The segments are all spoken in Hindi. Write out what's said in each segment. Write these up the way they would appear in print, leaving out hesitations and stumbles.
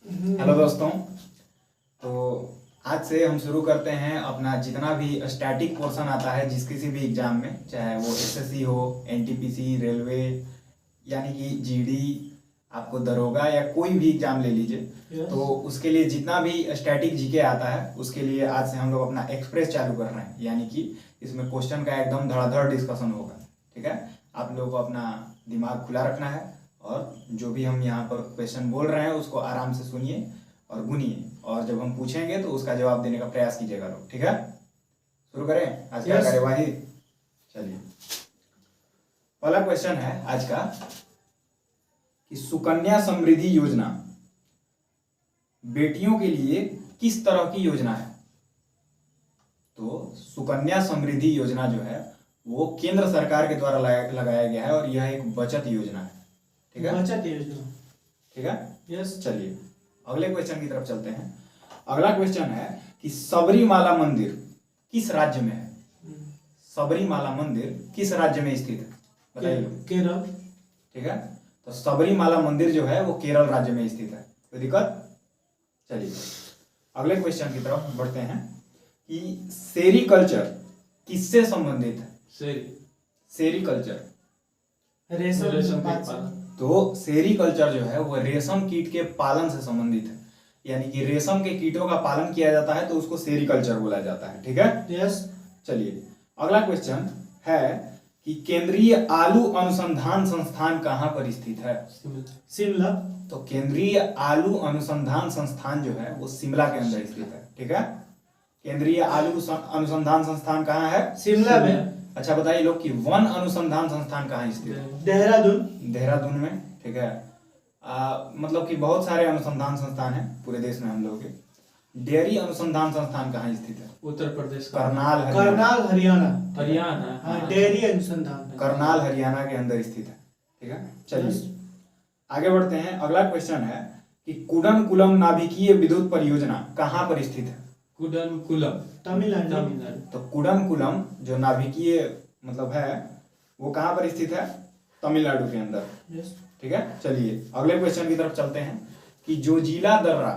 हेलो दोस्तों। तो आज से हम शुरू करते हैं अपना जितना भी स्टैटिक पोर्शन आता है जिस किसी भी एग्जाम में, चाहे वो एसएससी हो, एनटीपीसी, रेलवे, यानी कि जीडी, आपको दरोगा या कोई भी एग्जाम ले लीजिए। तो उसके लिए जितना भी स्टैटिक जीके आता है उसके लिए आज से हम लोग अपना एक्सप्रेस चालू कर रहे हैं, यानी कि इसमें क्वेश्चन का एकदम धड़ाधड़ डिस्कशन होगा। ठीक है, आप लोगों को अपना दिमाग खुला रखना है और जो भी हम यहाँ पर क्वेश्चन बोल रहे हैं उसको आराम से सुनिए और गुनिए, और जब हम पूछेंगे तो उसका जवाब देने का प्रयास कीजिएगा लोग। ठीक है, शुरू करें आज का कार्यवाही। चलिए, पहला क्वेश्चन है आज का कि सुकन्या समृद्धि योजना बेटियों के लिए किस तरह की योजना है। तो सुकन्या समृद्धि योजना जो है वो केंद्र सरकार के द्वारा लगाया गया है और यह एक बचत योजना है। ठीक है, बचत योजना। ठीक है, यस। चलिए अगले क्वेश्चन की तरफ चलते हैं। अगला क्वेश्चन है कि सबरीमाला मंदिर किस राज्य में है। सबरीमाला मंदिर किस राज्य में स्थित है, बताइए। केरल। ठीक है, तो सबरीमाला मंदिर जो है वो केरल राज्य में स्थित है। कोई दिक्कत? चलिए अगले क्वेश्चन की तरफ बढ़ते हैं कि सेरीकल्चर किससे संबंधित है। सेरीकल्चर रेशम पालन। तो सेरीकल्चर जो है वो रेशम कीट के पालन से संबंधित है, यानी कि रेशम के कीटों का पालन किया जाता है तो उसको सेरीकल्चर बोला जाता है। ठीक है, यस। चलिए अगला क्वेश्चन है कि केंद्रीय आलू अनुसंधान संस्थान कहाँ पर स्थित है। शिमला। तो केंद्रीय आलू अनुसंधान संस्थान जो है वो शिमला के अंदर स्थित है। ठीक है, केंद्रीय आलू अनुसंधान संस्थान कहाँ है? शिमला में। अच्छा बताइए लोग कि वन अनुसंधान संस्थान कहाँ स्थित है? देहरादून। देहरादून में। ठीक है, मतलब कि बहुत सारे अनुसंधान संस्थान हैं पूरे देश में हम लोग के। डेयरी अनुसंधान संस्थान कहाँ स्थित है? उत्तर प्रदेश। करनाल हरियाणा। हरियाणा। डेयरी अनुसंधान करनाल हरियाणा के अंदर स्थित है। ठीक है, चलिए आगे बढ़ते हैं। अगला क्वेश्चन है कि कुडनकुलम नाभिकीय विद्युत परियोजना कहाँ पर स्थित है? कुडनकुलम तमिलनाडु। तो कुडनकुलम जो नाभिकीय मतलब है वो कहाँ पर स्थित है? तमिलनाडु के अंदर। यस। ठीक है, चलिए अगले क्वेश्चन की तरफ चलते हैं कि जोजिला दर्रा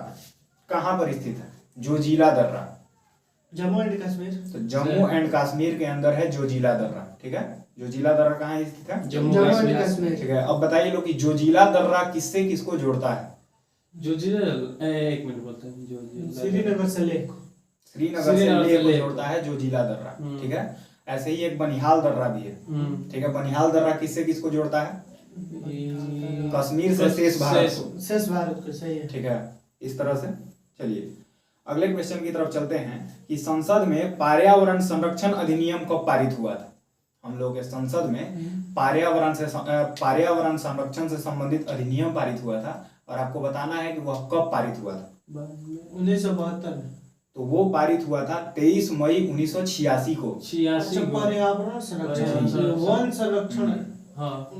कहाँ पर स्थित है? जोजिला दर्रा जम्मू एंड कश्मीर। तो जम्मू एंड कश्मीर के अंदर है जोजिला दर्रा। ठीक है, जोजिला दर्रा कहाँ स्थित है? जम्मू एंड कश्मीर। ठीक है, अब बताइए लोग कि जोजिला दर्रा किससे किसको जोड़ता है? एक मिनट बोलते हैं। श्रीनगर से लेह। श्रीनगर से लेह को जोड़ता है जोजिला दर्रा। ठीक है, ऐसे ही एक बनिहाल दर्रा भी है। ठीक है, बनिहाल दर्रा किससे किसको जोड़ता है? कश्मीर से शेष भारत को। सही है। ठीक है, इस तरह से। चलिए अगले क्वेश्चन की तरफ चलते हैं कि संसद में पर्यावरण संरक्षण अधिनियम कब पारित हुआ था। हम लोग के संसद में पर्यावरण संरक्षण से संबंधित अधिनियम पारित हुआ था और आपको बताना है कि वह कब पारित हुआ था। 1972 में। तो वो पारित हुआ था 23 मई 1986 को। पर्यावरण संरक्षण, वन संरक्षण।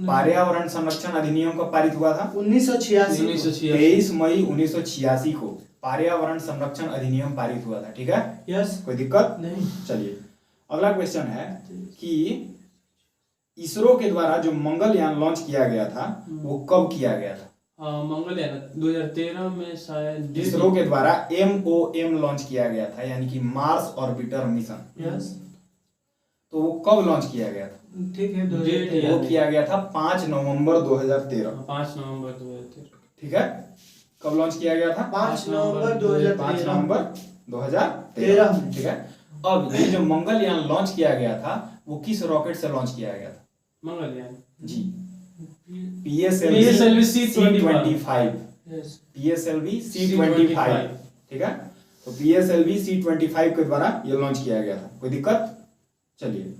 पर्यावरण संरक्षण अधिनियम कब पारित हुआ था? 1986। 23 मई 1986 को पर्यावरण संरक्षण अधिनियम पारित हुआ था। ठीक है, यस। कोई दिक्कत नहीं। चलिए अगला क्वेश्चन है कि इसरो के द्वारा जो मंगलयान लॉन्च किया गया था वो कब किया गया था? मंगलयान 2013 में शायद। इसरो के द्वारा MOM लॉन्च किया गया था, यानी कि मार्स ऑर्बिटर मिशन। यस। तो वो कब लॉन्च किया गया था? ठीक है, 2013। वो किया गया था 5 नवंबर 2013। 5 नवंबर 2013। ठीक है, कब लॉन्च किया गया था? 5 नवंबर 2013। 5 नवंबर 2013। ठीक है, अब ये जो मंगलयान लॉन्च किया गया था वो किस रॉकेट से लॉन्च किया गया था? मंगलयान जी, PSLV C-25। PSLV C-25। ठीक है, तो PSLV C-25 के द्वारा ये लॉन्च किया गया था। कोई दिक्कत? चलिए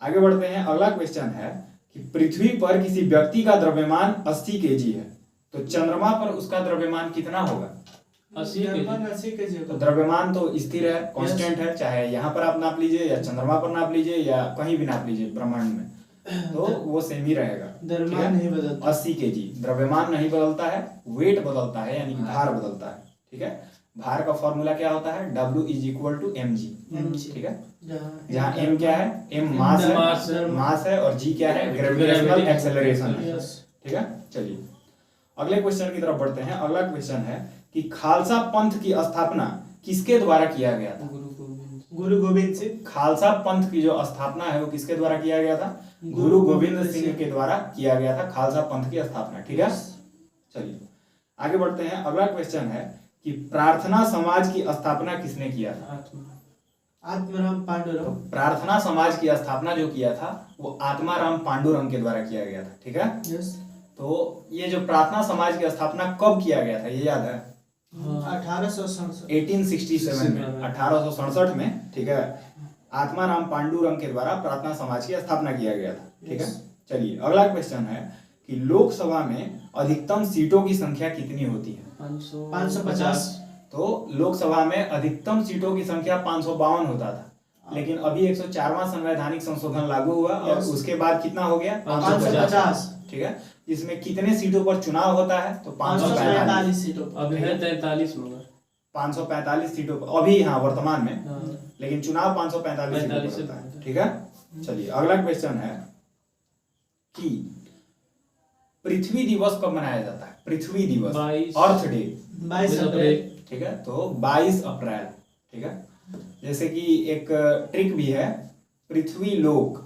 आगे बढ़ते हैं। अगला क्वेश्चन है कि पृथ्वी पर किसी व्यक्ति का द्रव्यमान 80 kg है, तो चंद्रमा पर उसका द्रव्यमान कितना होगा? 80 kg। तो द्रव्यमान तो स्थिर है, कांस्टेंट है, चाहे यहाँ पर आप नाप लीजिए या चंद्रमा पर नाप लीजिए या कहीं भी नाप लीजिए ब्रह्मांड में, तो वो सेम ही रहेगा। द्रव्यमान नहीं बदलता। 80 kg द्रव्यमान नहीं बदलता है, वेट बदलता है, यानी कि भार बदलता है। ठीक है, भार का फॉर्मूला क्या होता है? W = mg। ठीक है, जहाँ m क्या है? m मास है और g क्या है? ग्रेविटेशनल एक्सेलरेशन है। ठीक है, चलिए अगले क्वेश्चन की तरफ बढ़ते हैं। अगला क्वेश्चन है कि खालसा पंथ की स्थापना किसके द्वारा किया गया था? गुरु गोविंद सिंह। खालसा पंथ की जो स्थापना है वो किसके द्वारा किया गया था? गुरु गोविंद सिंह के द्वारा किया गया था खालसा पंथ की स्थापना। ठीक है, चलिए आगे बढ़ते हैं। अगला क्वेश्चन है कि प्रार्थना समाज की स्थापना किसने किया था? आत्माराम पांडुरंग। प्रार्थना समाज की स्थापना जो किया था वो आत्माराम पांडुरंग के द्वारा किया गया था। ठीक है, यस। तो ये जो प्रार्थना समाज की स्थापना कब किया गया था ये याद है? 1867। 1867 में, 1867 में। ठीक है, आत्माराम पांडुरंग के द्वारा प्रार्थना समाज की स्थापना किया गया था। ठीक है, चलिए अगला क्वेश्चन है कि लोकसभा में अधिकतम सीटों की संख्या कितनी होती है? 550। तो लोकसभा में अधिकतम सीटों की संख्या 552 होता था, लेकिन अभी 104वां संवैधानिक संशोधन लागू हुआ और उसके बाद कितना हो गया? 550। ठीक है, इसमें कितने सीटों पर चुनाव होता है? तो 545 सीटों। अब है 43 मगर 545 सीटों पर अभी, हाँ वर्तमान में, हाँ। लेकिन चुनाव 545 सीटों पर 45 होता है। ठीक है, चलिए अगला क्वेश्चन है कि पृथ्वी दिवस कब मनाया जाता है? पृथ्वी दिवस, 22 अर्थ डे। 22 अप्रैल। ठीक है, तो 22 अप्रैल। ठीक है, जैसे कि एक ट्रिक भी है, पृथ्वी लोक।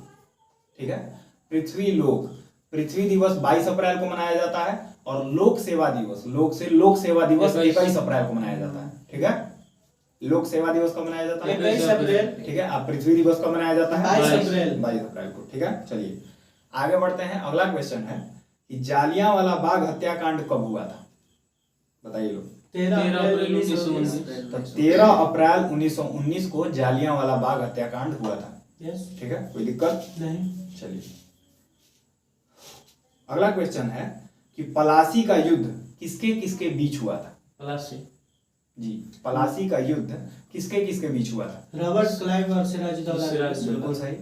ठीक है, पृथ्वी लोक, पृथ्वी दिवस 22 अप्रैल को मनाया जाता है और लोक सेवा दिवस, लोक सेवा दिवस 21 अप्रैल को मनाया जाता है। ठीक है, लोक सेवा दिवस कब मनाया जाता है? 21 अप्रैल। ठीक है, अब पृथ्वी दिवस कब मनाया जाता है? 22 अप्रैल। 22 अप्रैल को। ठीक है, चलिए आगे बढ़ते हैं। अगला क्वेश्चन है कि जालियांवाला बाग हत्याकांड कब हुआ था? बताइए लोग। 13 अप्रैल 1919। तो 13 अप्रैल 1919 को जालियांवाला बाग हत्याकांड हुआ था। यस। ठीक है, कोई दिक्कत नहीं। चलिए अगला क्वेश्चन है कि पलासी का युद्ध किसके किसके बीच हुआ था? पलासी जी, पलासी का युद्ध किसके किसके बीच हुआ था? रॉबर्ट क्लाइव और सिराजुद्दौला। बिल्कुल सही,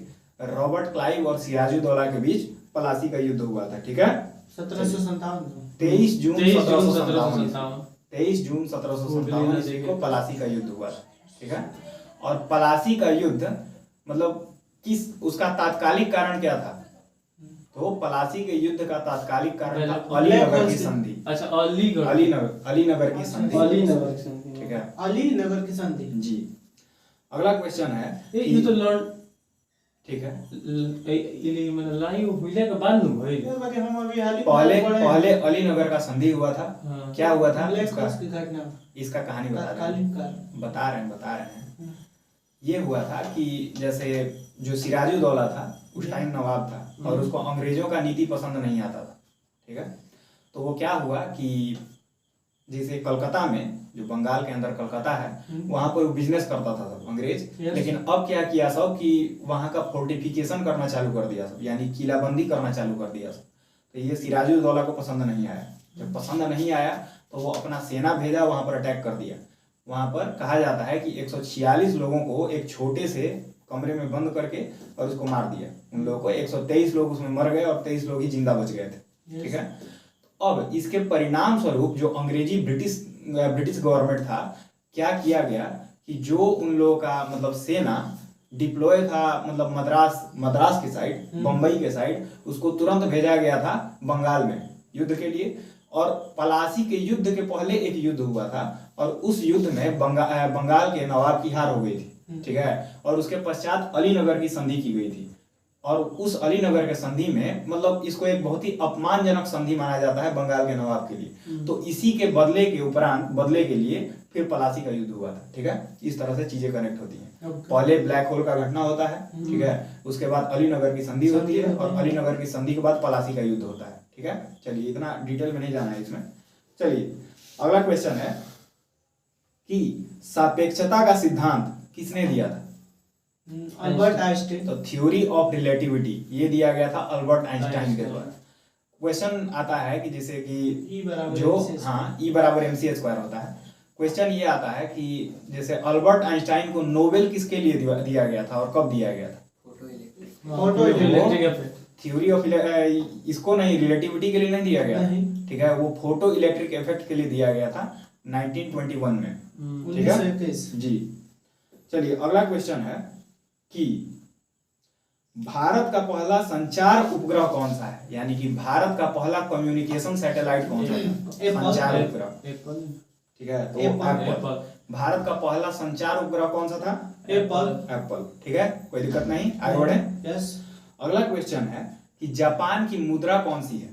रॉबर्ट क्लाइव और सिराजुद्दौला के बीच पलासी का युद्ध हुआ था। ठीक है, 1757। 23 जून 1757 1757 23 जून 1757 ईस्वी को पलासी का युद्ध हुआ था। ठीक है, और पलासी का युद्ध मतलब किस, उसका तात्कालिक कारण क्या था? तो पलासी के युद्ध का तात्कालिक कारण था अलीनगर की संधि। अच्छा, अलीगढ़, अलीनगर की संधि। अलीनगर की संधि। ठीक है, अलीनगर की संधि। जी। अगला क्वेश्चन है ये तो लड़, ठीक है, इली मतलब लाइव हुइले के बाद न भइल। ये बाकी हम अभी हाल ही पहले अलीनगर का संधि हुआ था। हाँ। क्या हुआ था ब्लैक इसका? हाउस की घटना। इसका कहानी बता रहे तात्कालिक हैं, कारण। बता रहे हैं। ये हुआ था कि जैसे जो सिराजुद्दौला था उस टाइम नवाब था और उसको अंग्रेजों का नीति पसंद नहीं आता था। ठीक है, तो वो क्या हुआ कि जैसे कलकत्ता में, जो बंगाल के अंदर कलकत्ता है, वहां पर बिजनेस करता था सब अंग्रेज। लेकिन अब क्या किया सब कि वहां का फोर्टिफिकेशन करना चालू कर दिया सब, यानी किलाबंदी करना चालू कर दिया सब। तो ये सिराजुद्दौला को पसंद नहीं आया। जब पसंद नहीं आया तो वो अपना सेना भेजा, वहां पर अटैक कर दिया। वहां पर कहा जाता है कि 146 लोगों को एक छोटे से कमरे में बंद करके और उसको मार दिया। उन लोगों को 123 लोग उसमें मर गए और 23 लोग ही जिंदा बच गए थे। ठीक है, अब इसके परिणाम स्वरूप जो अंग्रेजी ब्रिटिश गवर्नमेंट था, क्या किया गया कि जो उन लोगों का मतलब सेना डिप्लॉय था, मतलब मद्रास के साइड, बंबई के साइड, उसको तुरंत भेजा गया था बंगाल में युद्ध के लिए। और पलासी के युद्ध के पहले एक युद्ध हुआ था और उस युद्ध में बंगाल के नवाब की हार हो गई थी। ठीक है, और उसके पश्चात अलीनगर की संधि की गई थी। और उस अलीनगर के संधि में मतलब इसको एक बहुत ही अपमानजनक संधि माना जाता है बंगाल के नवाब के लिए। तो इसी के बदले के लिए फिर पलासी का युद्ध हुआ था। ठीक है, इस तरह से चीजें कनेक्ट होती हैं। पहले ब्लैक होल का घटना होता है, ठीक है, उसके बाद अलीनगर की संधि होती है और अलीनगर की संधि के बाद पलासी का युद्ध होता है। ठीक है, चलिए इतना डिटेल में नहीं जाना है इसमें। चलिए अगला क्वेश्चन है कि सापेक्षता का सिद्धांत किसने दिया था? Albert Einstein. तो थ्योरी ऑफ रिलेटिविटी ये दिया गया था अल्बर्ट आइंस्टाइन के द्वारा। क्वेश्चन आता है कि जैसे कि जो E बराबर mc स्क्वायर होता है। क्वेश्चन ये आता है कि जैसे अल्बर्ट आइंस्टाइन को नोबेल किसके लिए दिया गया था और कब दिया गया था? Photo electric effect. Theory of इसको नहीं, रिलेटिविटी के लिए नहीं दिया गया। ठीक है, वो फोटो इलेक्ट्रिक इफेक्ट के लिए दिया गया था 1921 में। ठीक है जी। चलिए अगला क्वेश्चन है कि भारत का पहला संचार उपग्रह कौन सा है, यानी कि भारत का पहला कम्युनिकेशन सैटेलाइट कौन सा था? एप्पल। संचार उपग्रह, एप्पल ठीक है। तो एप्पल। एप्पल, भारत का पहला संचार उपग्रह कौन सा था? एप्पल। एप्पल, ठीक है, कोई दिक्कत नहीं, आगे बढ़े। यस। अगला क्वेश्चन है कि जापान की मुद्रा कौन सी है?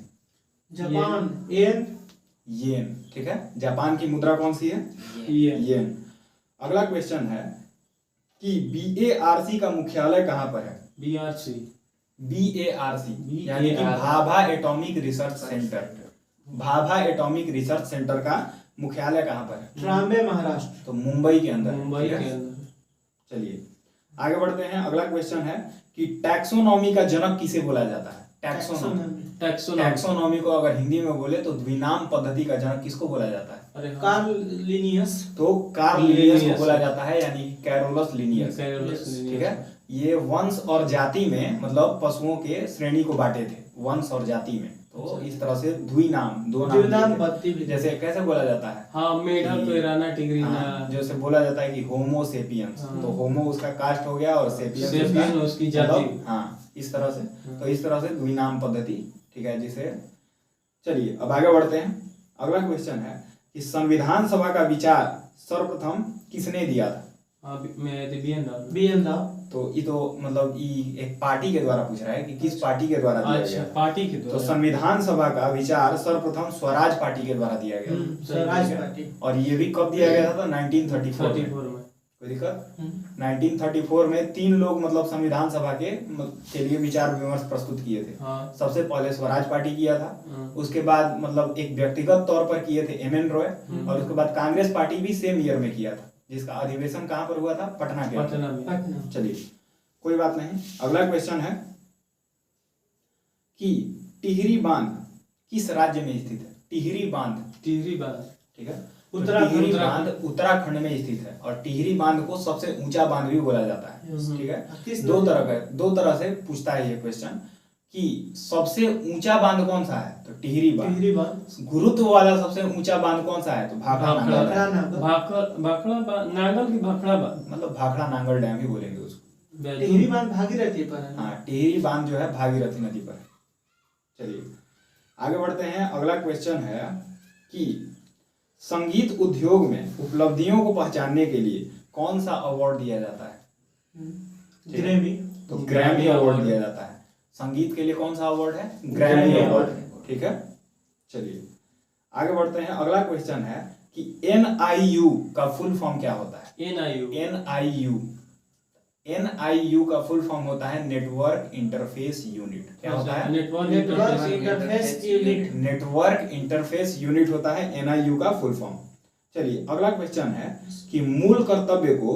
जापान येन। येन, ठीक है, जापान की मुद्रा कौन सी है? ये येन। अगला क्वेश्चन है कि BARC का मुख्यालय कहाँ पर है? BRC BARC यानी कि Bhabha atomic research centre, Bhabha atomic research centre का मुख्यालय कहाँ पर है? ट्राम्बे महाराष्ट्र। तो मुंबई के अंदर है, मुंबई ठीक के है? अंदर। चलिए आगे बढ़ते हैं। अगला क्वेश्चन है कि टैक्सोनॉमी का जनक किसे बोला जाता है? टैक्सोनॉमी, टैक्सोनॉमी को अगर हिंदी में बोले तो द्विनाम पद्धति का जनक किसको बोला जाता है? अरे हाँ। Karl Linnaeus. तो कार्ल लिनियस को लिनियस बोला जाता है, यानी कैरोलस लिनियस, कैरोलस ठीक है। ये वंश और जाति में मतलब पशुओं के श्रेणी को बांटे थे, वंश और जाति में। तो इस तरह से द्विनाम, दो नाम द्विनाम दिए थे। पद्धति भी। जैसे कैसे बोला जाता है? हाँ, मेढक कि- पेराना टिग्रीना। हाँ, जैसे बोला जाता है कि होमो सेपियंस, हाँ। तो होमो उसका कास्ट हो गया और सेपियंस सेपियन उसकी जाति। हाँ, इस तरह से, तो इस तरह से द्विनाम पद्धति, ठीक है, जिसे। चलिए अब आगे बढ़ते हैं। अगला क्वेश्चन है कि संविधान सभा का विचार सर्वप्रथम किसने दिया था? हाँ, मैं दिव्येंद्र। बीएन राव। तो ये तो मतलब ये एक पार्टी के द्वारा पूछ रहा है कि किस पार्टी के द्वारा दिया अच्छा, गया। पार्टी के तो द्वारा। संविधान सभा का विचार सर्वप्रथम स्वराज पार्टी के द्वारा दिया गया, स्वराज पार्टी। और ये भी कब दिया गया था? 1934 में। 34 में। कोई दिक्कत? 1934 में 3 लोग मतलब संविधान सभा के लिए विचार विमर्श प्रस्तुत किए थे। हाँ। सबसे पहले स्वराज पार्टी किया था, हाँ। उसके बाद मतलब एक व्यक्तिगत तौर पर किए थे MN रॉय, और उसके बाद कांग्रेस पार्टी भी सेम ईयर में किया था, जिसका अधिवेशन कहाँ पर हुआ था? पटना के अंदर। पटना में। पटना। चलिए कोई बात नहीं। अगला क्वेश्चन है कि टिहरी बांध किस राज्य में स्थित है? टिहरी बांध, टिहरी बांध। ठीक है, तो उत्तराखंड। टिहरी बांध उत्तराखंड में स्थित है, और टिहरी बांध को सबसे ऊंचा बांध भी बोला जाता है, ठीक है। किस दो तरह से पूछता है ये क्वेश्चन कि सबसे ऊंचा बांध कौन सा है? तो टिहरी बांध। टिहरी बांध। गुरुत्व वाला सबसे ऊंचा बांध कौन सा है? तो भाखड़ा नांगल भाखड़ा डैम। नांगल। भाखड़ा बांध, नांगल की भाखड़ा बांध। मतलब भाखड़ा नांगल डैम ही बोलेंगे उसको। टिहरी बांध भागीरथी पर है। हाँ, टिहरी बांध जो है भागीरथी नदी पर है। चलिए आगे बढ़ते हैं। अगला क्वेश्चन है कि संगीत उद्योग में उपलब्धियों को पहचानने के लिए कौन सा अवार्ड दिया जाता है? ग्रैमी। तो ग्रैमी अवार्ड दिया जाता है। संगीत के लिए कौन सा अवार्ड है? ग्रैमी अवार्ड, ठीक है। चलिए आगे बढ़ते हैं। अगला क्वेश्चन है कि NIU का फुल फॉर्म क्या होता है? NIU। NIU का फुल फॉर्म होता है नेटवर्क इंटरफेस यूनिट। क्या होता है? Network interface unit. Network interface unit होता है NIU का फुल फॉर्म। चलिए अगला क्वेश्चन है कि मूल कर्तव्य को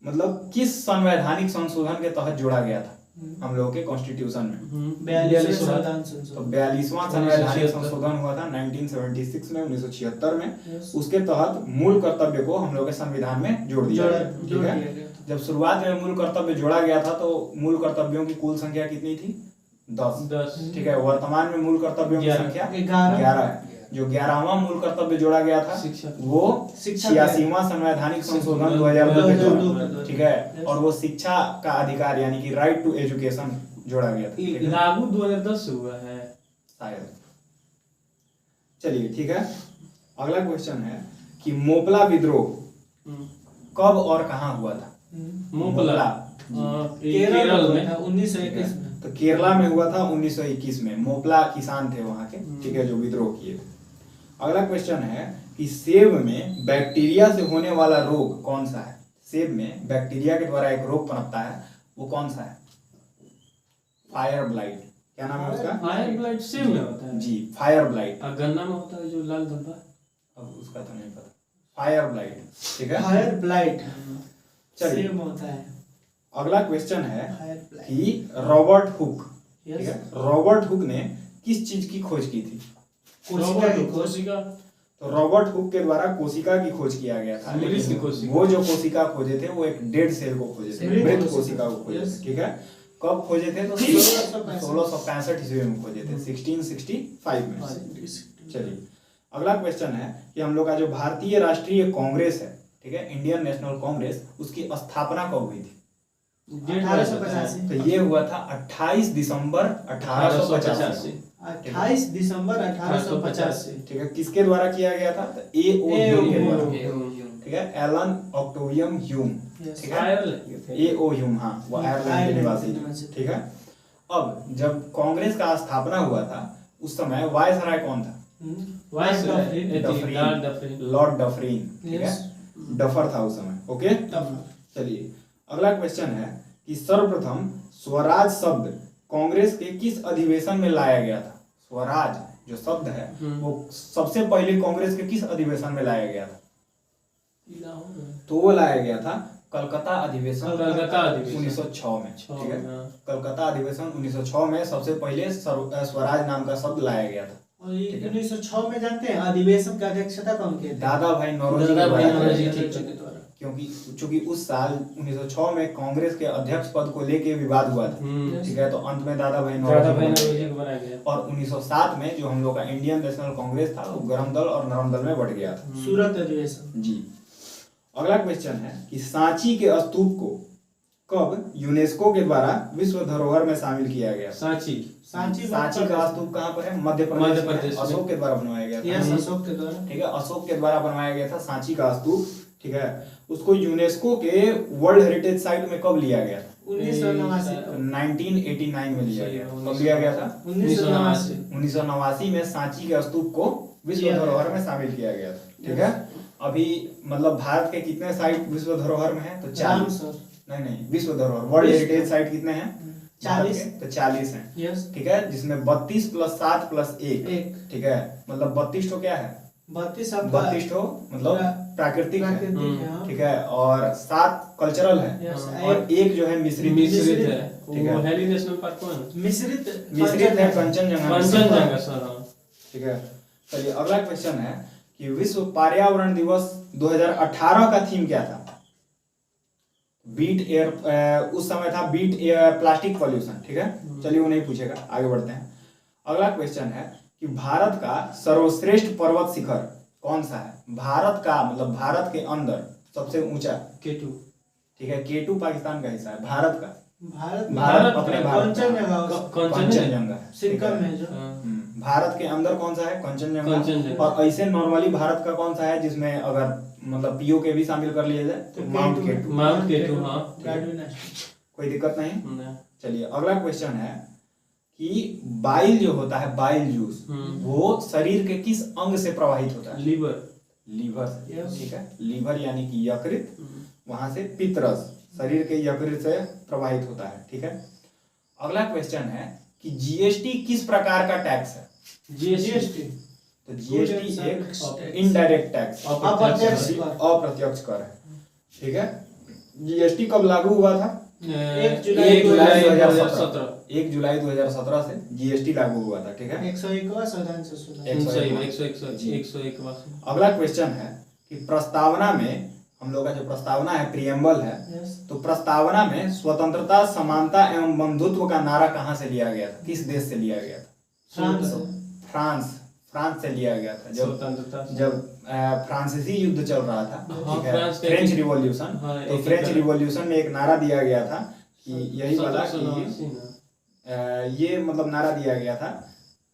मतलब किस संवैधानिक संशोधन के तहत जोड़ा गया था हम लोगों के कॉन्स्टिट्यूशन में? 42वें संविधान तो संशोधन। 42वां संवैधानिक संशोधन हुआ था 1976 में, 1976 में। Yes। उसके तहत मूल कर्तव्य को हम लोग के संविधान में जोड़ दिया गया, ठीक जोड़ है। दिया गया था। जब शुरुआत में मूल कर्तव्य जोड़ा गया था तो मूल कर्तव्यों की कुल संख्या कितनी थी? 10, ठीक है। वर्तमान में मूल कर्तव्यों की 11, संख्या 11 है। जो 11वां मूल कर्तव्य जोड़ा गया था शिक्षा। वो शिक्षा 86वां संवैधानिक संशोधन 2002 में जोड़ा, 2002 ठीक है। और वो शिक्षा का अधिकार यानी कि राइट टू एजुकेशन जोड़ा गया था, ठीक है? लागू 2010 से हुआ है शायद। चलिए ठीक है। अगला क्वेश्चन है कि मोपला विद्रोह कब और कहाँ हुआ था? मोपला केरल में था 1921 में। तो केरला में हुआ था 1921 में। मोपला किसान थे वहां के, ठीक है, जो विद्रोह किए थे। अगला क्वेश्चन है कि सेब में बैक्टीरिया से होने वाला रोग कौन सा है? सेब में बैक्टीरिया के द्वारा एक रोग पनपता है, वो कौन सा है? Fire blight. क्या नाम है उसका? फायर ब्लाइट सेब में होता है जी, फायर ब्लाइट। और गन्ना में होता है जो लाल धब्बा। अब उसका तो नहीं पता। फायर ब्लाइट, ठीक है। फायर ब्लाइट चलिए सेम होता है। अगला क्वेश्चन है फायर ब्लाइट। कि रॉबर्ट हुक, ठीक यस। है, रॉबर्ट हुक ने किस चीज की खोज की थी? कोशिका की खोज। कोशिका। तो रॉबर्ट हुक के द्वारा कोशिका की खोज किया गया था, मृत लेकिन कोशिका। वो जो कोशिका खोजे थे वो एक डेड सेल को खोजे थे, मृत मृत कोशिका। कोशिका को खोजे Yes। थे, ठीक है। कब खोजे थे? तो 1665 ईस्वी में खोजे थे, 1665 में। चलिए अगला क्वेश्चन है कि हम लोग का जो भारतीय राष्ट्रीय कांग्रेस है, ठीक है, इंडियन नेशनल कांग्रेस, उसकी स्थापना कब हुई थी? 1885 तो ये हुआ था 28 दिसंबर 1885। 28 दिसंबर 1885। ठीक है, किसके द्वारा किया गया था? तो A.O. ह्यूम के द्वारा। ठीक है, एलन ऑक्टेवियम ह्यूम। ठीक है, A.O. ह्यूम, हाँ वो आयरलैंड के निवासी। ठीक है, अब जब कांग्रेस का स्थापना हुआ था उस समय वायसराय कौन था? Lord Dufferin. ठीक है, डफर था उस समय। ओके, चलिए अगला क्वेश्चन है कि सर्वप्रथम स्वराज शब्द कांग्रेस के किस अधिवेशन में लाया गया था? स्वराज जो शब्द है वो सबसे पहले कांग्रेस के किस अधिवेशन में लाया गया था? तो वो लाया गया था कलकत्ता अधिवेशन 1906 में। ठीक है, कलकत्ता अधिवेशन 1906 में सबसे पहले स्वराज नाम का शब्द लाया गया था। और ये 1906 में जानते हैं अधिवेशन का अध्यक्षता कौन किया था? दादा भाई नौरोजी के द्वारा। क्योंकि चूंकि उस साल 1906 में कांग्रेस के अध्यक्ष पद को लेके विवाद हुआ था। ठीक है, तो अंत में दादा भाई नौरोजी को बनाया गया और 1907 में जो हम लोग का इंडियन नेशनल कांग्रेस था वो गरम दल और नरम दल में बढ़ गया था। सूरत अधिवेशन। जी, अगला क्वेश्चन है कि सांची के स्तूप को कब यूनेस्को के द्वारा विश्व धरोहर में शामिल किया गया? सांची का स्तूप कहाँ पर है? मध्य प्रदेश। अशोक के द्वारा बनवाया गया था। अशोक के द्वारा। ठीक है, अशोक के द्वारा बनवाया गया था सांची का स्तूप। ठीक है, उसको यूनेस्को के वर्ल्ड हेरिटेज साइट में कब लिया गया था? 1989 में लिया गया। कब लिया गया था? 1989 में सांची के स्तूप को विश्व धरोहर में शामिल किया गया था। ठीक है, अभी मतलब भारत के कितने साइट विश्व धरोहर में है? तो 40। नहीं, विश्व धरोहर वर्ल्ड हेरिटेज साइट कितने हैं? 40। तो 40 हैं। ठीक है, जिसमें 32 + 7 + 1। ठीक है, मतलब 32 तो क्या है? 32 तो मतलब प्राकृतिक है। ठीक है, और 7 कल्चरल है और 1 जो है मिश्रित है। ठीक है, हेली नेशनल पार्क कौन है? मिश्रित है कंचनजंगा। ठीक है, चलिए अगला क्वेश्चन है कि विश्व पर्यावरण दिवस 2018 का थीम क्या था? बीट एयर, उस समय था बीट एयर प्लास्टिक पॉल्यूशन। ठीक है, चलिए वो नहीं पूछेगा, आगे बढ़ते हैं। अगला क्वेश्चन है कि भारत का सर्वश्रेष्ठ पर्वत शिखर कौन सा है? भारत का मतलब भारत के अंदर सबसे ऊंचा केटू। ठीक है, केटू पाकिस्तान का हिस्सा है, भारत का भारत अपने कंचनजंगा सिक्किम में जो भारत के अंदर कौन सा है? कंचनजंगा। और ऐसे नॉर्मली भारत का कौन सा है जिसमें अगर मतलब पीओ के भी शामिल कर लिया जाए तो माउंट केटू। हाँ, कोई दिक्कत नहीं। चलिए अगला क्वेश्चन है कि बाइल जो होता है, बाइल जूस, वो शरीर के किस अंग से प्रवाहित होता है? लीवर से। ठीक है, लीवर यानी कि यकृत, वहां से पित्तरस शरीर के यकृत से प्रवाहित होता है। ठीक है, अगला क्वेश्चन है कि जीएसटी किस प्रकार का टैक्स है? जीएसटी तो जीएसटी एक इनडायरेक्ट टैक्स, अप्रत्यक्ष कर है। ठीक है, जीएसटी कब लागू हुआ था? 1 जुलाई 2017। 1 जुलाई 2017 से जीएसटी लागू हुआ था। ठीक है, 101वां संविधान संशोधन। 101वां। अगला क्वेश्चन है कि प्रस्तावना में, हम लोग का जो प्रस्तावना है प्रियम्बल है, तो प्रस्तावना में स्वतंत्रता, समानता एवं बंधुत्व का नारा कहाँ से लिया गया था? किस देश से लिया गया था? फ्रांस से लिया गया था। जब फ्रांसीसी युद्ध चल रहा था, ठीक है, फ्रेंच रिवॉल्यूशन, तो फ्रेंच रिवॉल्यूशन में एक नारा दिया गया था कि यही वाला कि ये मतलब नारा दिया गया था।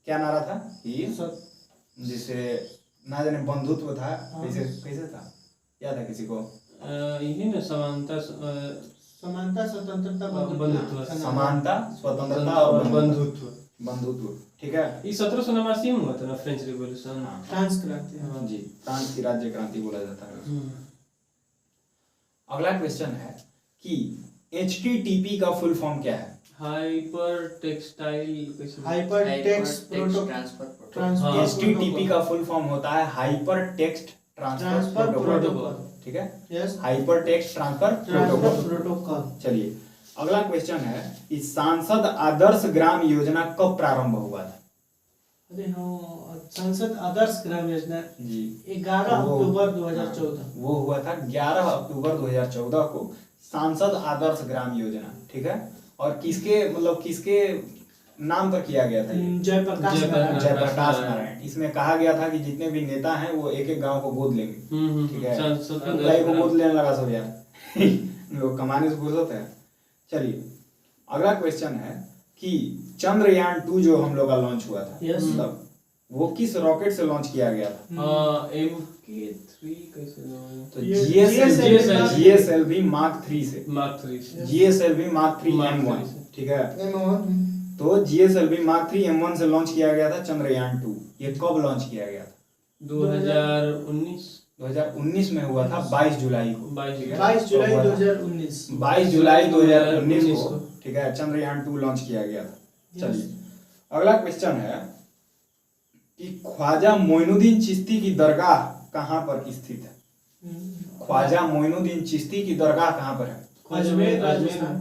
क्या नारा था? कि जिसे ना जाने बंधुत्व था, कैसे था, याद है किसी को? यही ना, समानता, स्वतंत्रता, और बंधुत्व। ठीक है, ये 1789 में हुआ था ना, फ्रेंच रिवॉल्यूशन। फ्रांस क्रांति। जी, फ्रांस की राज्य क्रांति बोला जाता है। अगला क्वेश्चन है कि HTTP का फुल फॉर्म क्या है? Hyper text transfer. HTTP का फुल फॉर्म होता है हाइपर टेक्स्ट ट्रांसफर प्रोटोकॉल। ठीक है, हाइपर टेक्स्ट ट्रांसफर प्रोटोकॉल। चलिए अगला क्वेश्चन है कि सांसद आदर्श ग्राम योजना कब प्रारंभ हुआ था? अरे हाँ, सांसद आदर्श ग्राम योजना जी 11 अक्टूबर 2014। वो हुआ था 11 अक्टूबर 2014 को सांसद आदर्श ग्राम योजना। ठीक है, और किसके नाम पर किया गया था? जयप्रकाश नारायण। इसमें कहा गया था कि जितने भी नेता हैं वो एक एक गांव को गोद लेंगे। ठीक है, को गोद लेने लगा सब यार लोग कमाने से फुर्सत है। चलिए अगला क्वेश्चन है कि चंद्रयान 2 जो हम लोग का लॉन्च हुआ था, Yes. मतलब वो किस रॉकेट से लॉन्च किया गया था? MK3 कैसे नाम तो ये GSLV GSLV Mark 3 से, मार्क 3 से GSLV Mark 3 Mark M1, 3 से। ठीक है। तो GSLV Mark 3 M1 से लॉन्च किया गया था चंद्रयान 2। ये कब लॉन्च किया गया था? 2019 2019 में हुआ था, 22 जुलाई को। 22 जुलाई 2019। 22 जुलाई 2019 2019 को, ठीक है, चंद्रयान 2 लॉन्च किया गया था। Yes. चलिए अगला क्वेश्चन है कि ख्वाजा मोइनुद्दीन चिश्ती की दरगाह कहाँ पर स्थित है? ख्वाजा मोइनुद्दीन चिश्ती की दरगाह कहाँ पर है? अजमेर राजस्थान।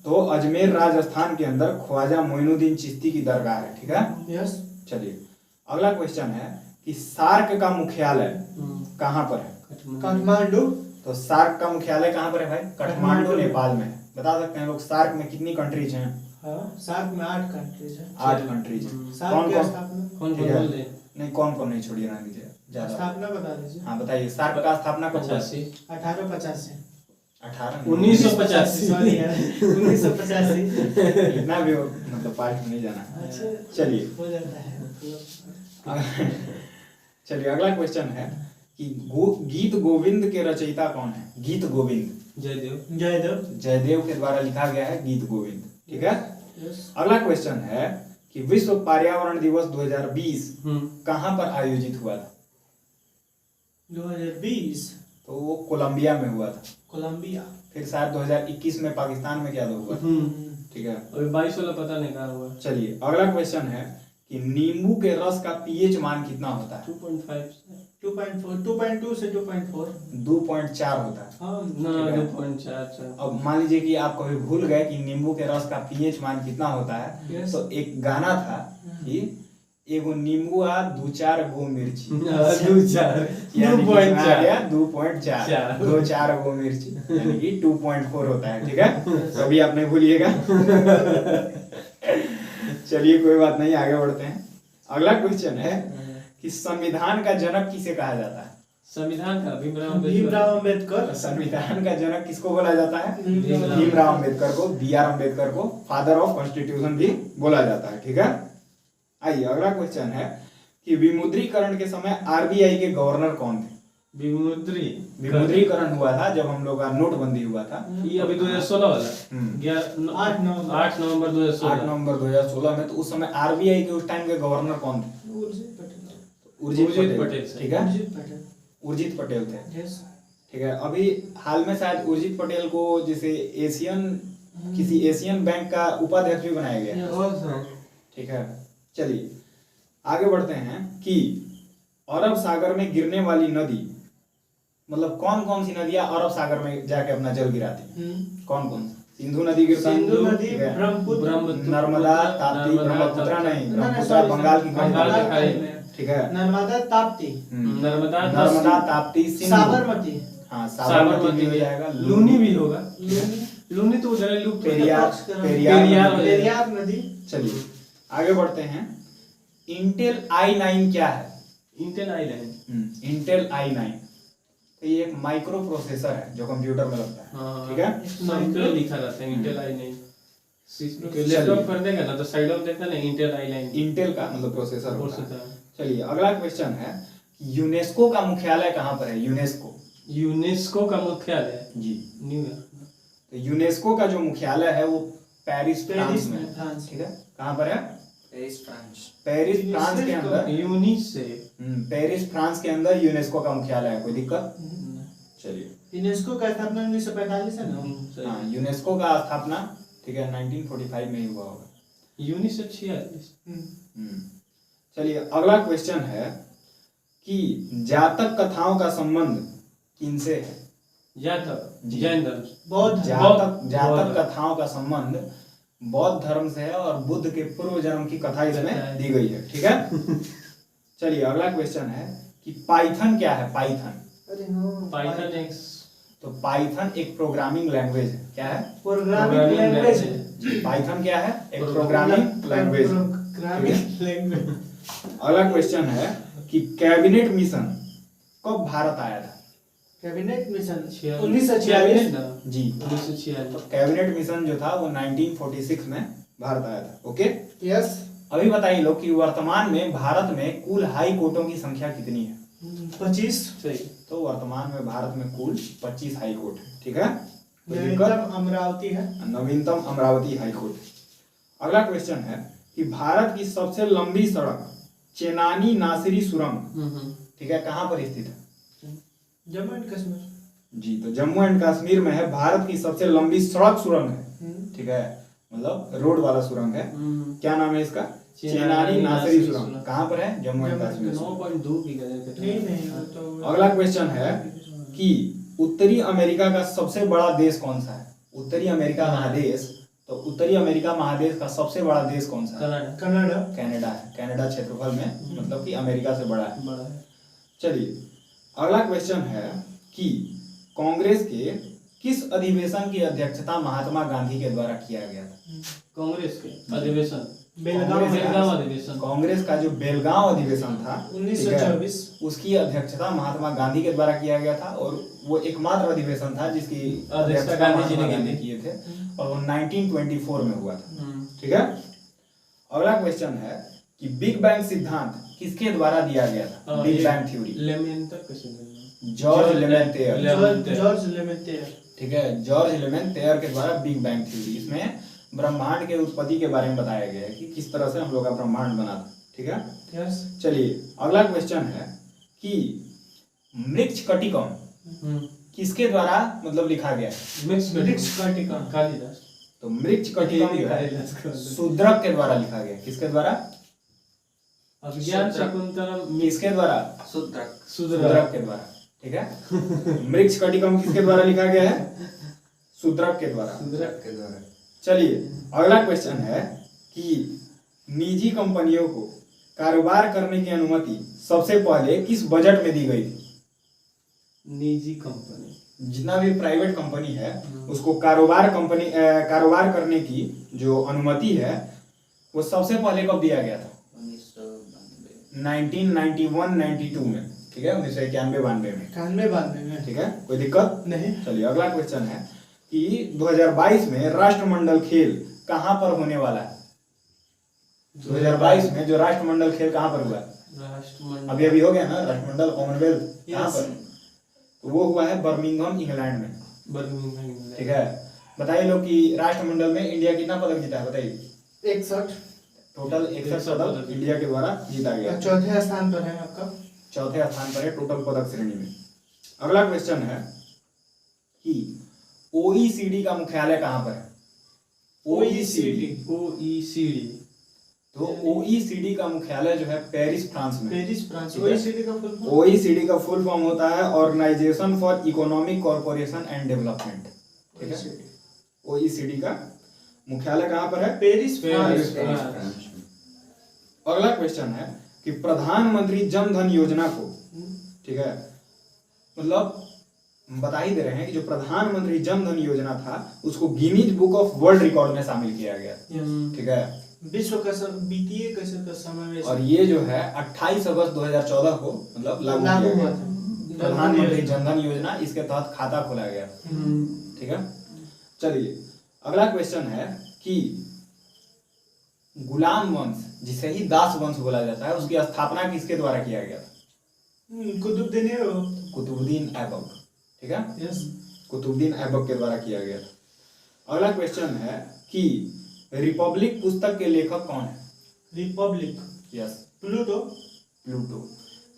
तो अजमेर राजस्थान के अंदर ख्वाजा मोइनुद्दीन चिश्ती की दरगाह है, ठीक है। यस। चलिए अगला क्वेश्चन है कि सार्क का मुख्यालय कहाँ पर है? काठमांडू। तो सार्क का मुख्यालय कहाँ पर है भाई? काठमांडू नेपाल में है। बता सकते हैं लोग सार्क में कितनी कंट्रीज हैं? हाँ, सार्क में 8 कंट्रीज है। 8 कंट्रीज हैं। सार्क की स्थापना कौन ठीक कौन है। बोल दे नहीं कौन कौन नहीं, छोड़िए ना दीजिए ज्यादा। स्थापना बता दीजिए। हाँ बताइए, सार्क का स्थापना कब हुआ? 85 1885। 1985 सॉरी यार, 1985। इतना भी मतलब पार्ट में नहीं जाना। अच्छा चलिए हो जाता है। चलिए अगला क्वेश्चन है कि गीत गोविंद के रचयिता कौन है? गीत गोविंद जयदेव जयदेव। जयदेव के द्वारा लिखा गया है गीत गोविंद, ठीक है। यस। अगला क्वेश्चन है कि विश्व पर्यावरण दिवस 2020 कहाँ पर आयोजित हुआ था? 2020 तो वो कोलंबिया में हुआ था। कोलंबिया। फिर शायद 2021 में पाकिस्तान में क्या हुआ, ठीक है। अभी 22 वाला पता नहीं कहाँ हुआ। चलिए अगला क्वेश्चन है कि नींबू के रस का पीएच मान कितना होता है? 2.5 2.4 2.2 से 2.4। 2.4 होता है। हाँ ना ठीक है। 2.4 अब मान लीजिए कि आप कभी भूल गए कि नींबू के रस का पीएच मान कितना होता है, Yes. तो एक गाना था कि एगो नींबू आ 2-4 गो मिर्ची, 2.4 यानी कि इसमें आ गया 2.4 2.4 2-4 गो मिर्ची, यानी कि 2.4 होता है, ठीक है। कभी आप नहीं भूलिएगा। चलिए कोई बात नहीं, आगे बढ़ते हैं। अगला क्वेश्चन है कि संविधान का जनक किसे कहा जाता है? संविधान का भीमराव भीमराव अम्बेडकर। संविधान का जनक किसको बोला जाता है? भीमराव। भीमराव अम्बेडकर को, B.R. अम्बेडकर को फादर ऑफ कॉन्स्टिट्यूशन भी बोला जाता है, ठीक है। आइए अगला क्वेश्चन है कि विमुद्रीकरण के समय RBI के गवर्नर कौन थे? विमुद्रीकरण हुआ था जब हम लोग का नोटबंदी हुआ था। ये अभी 2016 वाला हम्म। 8 नवंबर 8 नवंबर 2016 8 नवंबर 2016 में। तो उस समय RBI के उस टाइम के गवर्नर कौन थे? उर्जित पटेल। उर्जित उर्जित पटेल, पटेल, ठीक है। उर्जित पटेल। उर्जित पटेल थे, यस। ठीक है। अभी हाल में शायद उर्जित पटेल को जैसे किसी एशियन बैंक का उपाध्यक्ष भी बनाया गया है, ठीक है। चलिए आगे बढ़ते हैं कि अरब सागर में गिरने वाली नदी, मतलब कौन कौन सी नदियां अरब सागर में जाके अपना जल गिराती हैं? कौन कौन सी? सिंधु नदी गिरता है, सिंधु नदी, ठीक है। ब्रह्मपुत्र, नर्मदा, ताप्ती, ब्रह्मपुत्र नहीं, ब्रह्मपुत्र बंगाल की बंगाल की खाड़ी खाड़ी में, में। ठीक है। नर्मदा, ताप्ती, नर्मदा ताप्ती, सिंधु, साबरमती, हाँ साबरमती भी हो जाएगा, लूनी भी होगा। लूनी, लूनी तो उधर है, लूप पेरियार, पेरियार नदी। चलिए आगे बढ़ते हैं। इंटेल i9 क्या है? Intel island. इंटेल i9 तो ये एक माइक्रो प्रोसेसर है जो कंप्यूटर में लगता है, ठीक है। सब पे लिखा रहता है इंटेल i9। लैपटॉप कर देगा ना तो साइड में देखना ना इंटेल i9 इंटेल का मतलब प्रोसेसर होता है। प्रोसेसर। चलिए अगला क्वेश्चन है यूनेस्को का मुख्यालय कहाँ पर है? यूनेस्को का मुख्यालय जी, न्यूयॉर्क। तो यूनेस्को का जो मुख्यालय है वो पेरिस फ्रांस में है, फ्रांस। ठीक है। कहाँ पर है? Paris France. पेरिस फ्रांस के अंदर, यूनिस से पेरिस फ्रांस के अंदर यूनेस्को का मुख्यालय है। कोई दिक्कत? चलिए यूनेस्को का स्थापना 1945 है ना? हाँ, यूनेस्को का स्थापना, ठीक है, 1945 में ही हुआ होगा। यूनिस से 46। चलिए अगला क्वेश्चन है कि जातक कथाओं का संबंध किनसे है? जातक जी। जैन धर्म। बौद्ध। जातक कथाओं का संबंध बौद्ध धर्म से है और बुद्ध के पूर्व जन्म की कथा इसमें दी गई है, ठीक है। चलिए अगला क्वेश्चन है कि पाइथन क्या है? पाइथन, अरे हाँ, पाइथन एक तो पाइथन एक प्रोग्रामिंग लैंग्वेज है। क्या है? Programming language. पाइथन क्या है? एक प्रोग्रामिंग लैंग्वेज। Programming language. अगला क्वेश्चन है कि कैबिनेट मिशन कब भारत आया था? कैबिनेट मिशन 1946 1946 ना जी। 1946 कैबिनेट मिशन जो था वो 1946 में भारत आया था। Okay, yes. अभी बताइए लोग कि वर्तमान में भारत में कुल हाई कोर्टों की संख्या कितनी है? 25। सही। तो वर्तमान में भारत में कुल 25 हाई कोर्ट है। ठीक है, तो नवीनतम अमरावती है। नवीनतम अमरावती हाई कोर्ट। अगला क्वेश्चन है कि भारत की सबसे लंबी सड़क चेनानी नासिरी सुरंग, ठीक है, कहाँ पर स्थित है? जम्मू एंड कश्मीर। जी, तो जम्मू एंड कश्मीर में है। भारत की सबसे लंबी सड़क सुरंग है, ठीक है, मतलब रोड वाला सुरंग है। क्या नाम है इसका? चेनानी नासिरी सुरंग। कहाँ पर है? जम्मू एंड कश्मीर। 9.2 की नहीं वो तो अगला क्वेश्चन है कि उत्तरी अमेरिका का सबसे बड़ा देश कौन सा है? उत्तरी अमेरिका महादेश, तो उत्तरी अमेरिका महादेश का सबसे बड़ा देश कौन सा है? कनाडा। कनाडा है। कनाडा क्षेत्रफल में मतलब कि अमेरिका से बड़ा है। बड़ा है। चलिए, अगला क्वेश्चन है कि कांग्रेस के किस अधिवेशन की अध्यक्षता महात्मा गांधी के द्वारा किया गया था? कांग्रेस के अधिवेशन बेलगाम अधिवेशन। कांग्रेस का जो बेलगांव अधिवेशन था 1924 उसकी अध्यक्षता महात्मा गांधी के द्वारा किया गया था, और वो एकमात्र अधिवेशन था जिसकी अध्यक्षता गांधी जी ने महात्मा गांधी किए थे, और वो 1924 में हुआ था। ठीक है, अगला क्वेश्चन है कि बिग बैंग सिद्धांत किसके द्वारा दिया गया था? Big bang theory George Lemaitre. George Lemaitre. ठीक है, जॉर्ज लेमेंटेयर के द्वारा बिग बैंग थ्योरी। इसमें ब्रह्मांड के उत्पत्ति के बारे में बताया गया है कि किस तरह से हम लोग का ब्रह्मांड बना था। ठीक है, यस। चलिए अगला क्वेश्चन है कि मृक्ष कटिकम किसके द्वारा मतलब लिखा गया है? मृक्ष कटिका कालिदास। तो मृक्ष कटिकम जो है शूद्रक के द्वारा लिखा गया। किसके द्वारा? अभिज्ञान शकुंतलम किसके द्वारा? शूद्रक के द्वारा। ठीक है, मृक्ष कटिकम किसके द्वारा लिखा गया है? शूद्रक के द्वारा। चलिए अगला क्वेश्चन है कि निजी कंपनियों को कारोबार करने की अनुमति सबसे पहले किस बजट में दी गई थी? निजी कंपनी, जितना भी प्राइवेट कंपनी है उसको कारोबार करने की जो अनुमति है वो सबसे पहले कब दिया गया था? 1991-92 में। ठीक है, 1991-92 में। 91-92 में। ठीक है, कोई दिक्कत नहीं। चलिए अगला क्वेश्चन है कि 2022 में राष्ट्रमंडल खेल कहां पर होने वाला है? 2022 में जो राष्ट्रमंडल खेल कहां पर हुआ है? राष्ट्रमंडल अभी हो गया ना राष्ट्रमंडल कॉमनवेल्थ। कहां Yes. पर? तो वो हुआ है बर्मिंघम इंग्लैंड में। बर्मिंघम। ठीक है, बताइए लोग कि राष्ट्रमंडल में इंडिया कितना पदक जीता है? बताइए। 61 टोटल 61 पदक इंडिया के द्वारा जीता गया। चौथे स्थान पर है आपका। चौथे स्थान पर है टोटल पदक श्रेणी में। अगला क्वेश्चन है कि ओईसीडी का मुख्यालय कहां पर है? OECD। तो ओईसीडी का मुख्यालय जो है पेरिस फ्रांस में। Paris France. ठीक है। OECD का फुल फॉर्म। ओईसीडी का फुल फॉर्म होता है organisation for economic corporation and development. ठीक है, ओईसीडी का मुख्यालय कहां पर है? Paris Paris France. फ्रांस। अगला क्वेश्चन है कि प्रधानमंत्री जन धन योजना को, ठीक है, मतलब बता ही दे रहे हैं कि जो प्रधानमंत्री जन धन योजना था उसको Guinness book of world record में शामिल किया गया। ठीक है, विश्व का वित्तीय कसर का समावेश। और ये जो है 28 अगस्त 2014 को मतलब लागू हुआ किया था। गया। प्रधानमंत्री जन धन योजना, इसके तहत खाता खोला गया। ठीक है, चलिए अगला क्वेश्चन है कि गुलाम वंश, जिसे ही दास वंश बोला जाता है, उसकी स्थापना किसके द्वारा किया गया था? कुतुबुद्दीन ऐबक। ठीक है, यस। कुतुबुद्दीन ऐबक के द्वारा किया गया था। अगला क्वेश्चन है कि रिपब्लिक पुस्तक के लेखक कौन है? रिपब्लिक। Yes, Pluto.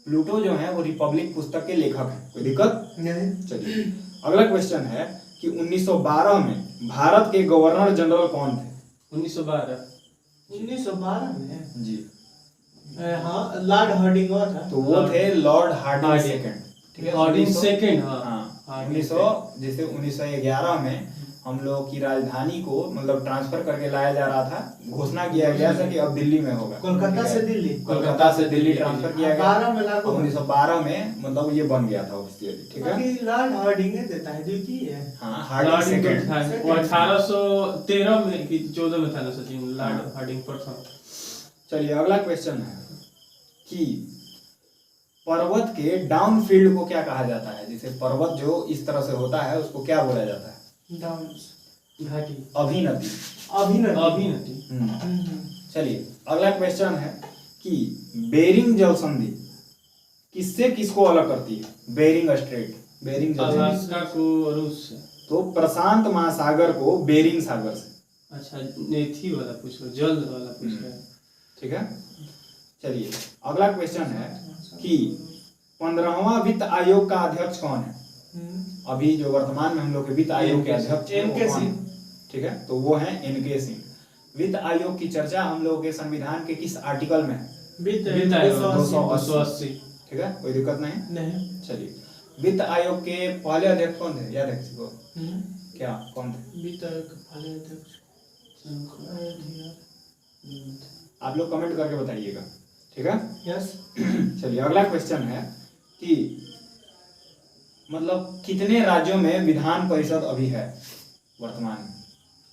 प्लूटो जो है वो रिपब्लिक पुस्तक के लेखक हैं। कोई दिक्कत नहीं। चलिए अगला क्वेश्चन है कि 1912 में भारत के गवर्नर जनरल कौन थे? 1912 में जी, हाँ लॉर्ड हार्डिंगर था। तो वो थे लॉर्ड हार्डिंग हार्डिंग। सेकंड। ठीक है, हार्डिंग सेकंड। हाँ 1911 में हम लोग की राजधानी को मतलब ट्रांसफर करके लाया जा रहा था। घोषणा किया गया था कि अब दिल्ली में होगा। कोलकाता से दिल्ली। कोलकाता से दिल्ली ट्रांसफर किया गया। 12 में लागू। 1912 में मतलब ये बन गया था ऑफिशियली। ठीक है, बाकी लॉर्ड हार्डिंग देता है द्वितीय है। हाँ हार्डिंग सेकंड। 1813 में कि 14 में था ना सचिन लॉर्ड हार्डिंग प्रथम। चलिए अगला क्वेश्चन है कि पर्वत के डाउन फील्ड को क्या कहा जाता है? जैसे पर्वत जो इस तरह से होता है उसको क्या बोला जाता है? डाउन घाटी, अभिनति। अभिनति अभिनति। चलिए अगला क्वेश्चन है कि बेरिंग जल संधि किससे किसको अलग करती है? बेरिंग स्ट्रेट, बेरिंग जल संधि अलास्का को रूस से। तो प्रशांत महासागर को बेरिंग सागर से। अच्छा, नेथी वाला पूछ रहे, जल वाला पूछ रहे हैं। ठीक है। चलिए अगला क्वेश्चन है कि 15वां वित्त आयोग का अध्यक्ष कौन है? अभी जो वर्तमान में हम लोग के वित्त आयोग के अध्यक्ष हैं, वो NK कौन है? सिंह। ठीक है, तो वो हैं NK सिंह। वित्त आयोग की चर्चा हम लोग के संविधान के किस आर्टिकल में है? वित्त वित्त आयोग 280। 280। ठीक है, कोई दिक्कत नहीं। नहीं। चलिए वित्त आयोग के पहले अध्यक्ष कौन थे? याद है किसी को? क्या कौन थे? वित्त आयोग के पहले अध्यक्ष आप लोग कमेंट करके बताइएगा। ठीक है। यस। चलिए अगला क्वेश्चन है कि मतलब कितने राज्यों में विधान परिषद अभी है वर्तमान में?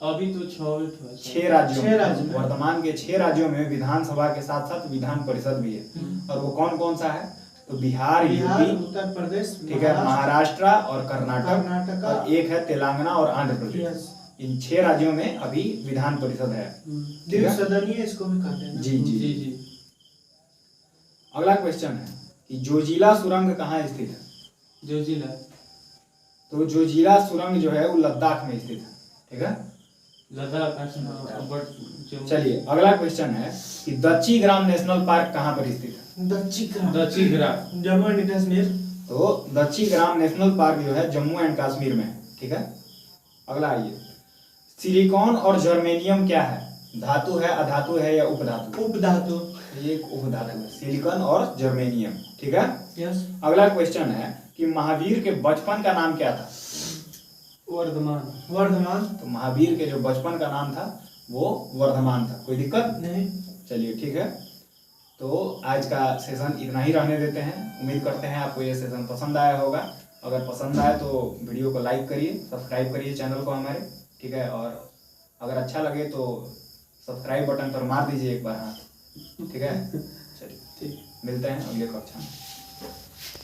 अभी तो 6 छह राज्यों छह राज्य में। वर्तमान के 6 राज्यों में विधानसभा के साथ साथ विधान परिषद भी है। और वो कौन कौन सा है? तो बिहार, बिहार, यूपी, उत्तर प्रदेश, ठीक है, महाराष्ट्र और कर्नाटक, कर्नाटक और एक है तेलंगाना और आंध्र प्रदेश। यस। इन 6 राज्यों में अभी विधान परिषद है। द्विसदनीय इसको भी कहते हैं ना। जी जी जी जी। अगला क्वेश्चन है कि जोजिला सुरंग कहाँ स्थित है? जो जिला, तो जोजिला सुरंग जो है वो लद्दाख में स्थित है। ठीक है। लद्दाख, जम्मू। चलिए अगला क्वेश्चन है कि दच्ची ग्राम नेशनल पार्क कहाँ पर स्थित है? दक्षिण ग्राम, जम्मू एंड कश्मीर। तो दच्ची ग्राम नेशनल पार्क जो है जम्मू एंड कश्मीर में है। ठीक है। अगला आइए, सिलिकॉन और जर्मेनियम क्या है? धातु है, अधातु है या उपधातु? उपधातु। ये एक उपधातु है, सिलिकॉन और जर्मेनियम। ठीक है। यस। अगला क्वेश्चन है कि महावीर के बचपन का नाम क्या था? वर्धमान। वर्धमान। तो महावीर के जो बचपन का नाम था वो वर्धमान था। कोई दिक्कत नहीं। चलिए ठीक है। तो आज का सेशन इतना ही रहने देते हैं। उम्मीद करते हैं आपको ये सेशन पसंद आया होगा। अगर पसंद आए तो वीडियो को लाइक करिए, सब्सक्राइब करिए चैनल को हमारे। ठीक है। और अगर अच्छा लगे तो सब्सक्राइब बटन पर मार दीजिए एक बार हाथ। ठीक है। चलिए ठीक। मिलते हैं अगले कक्षा में।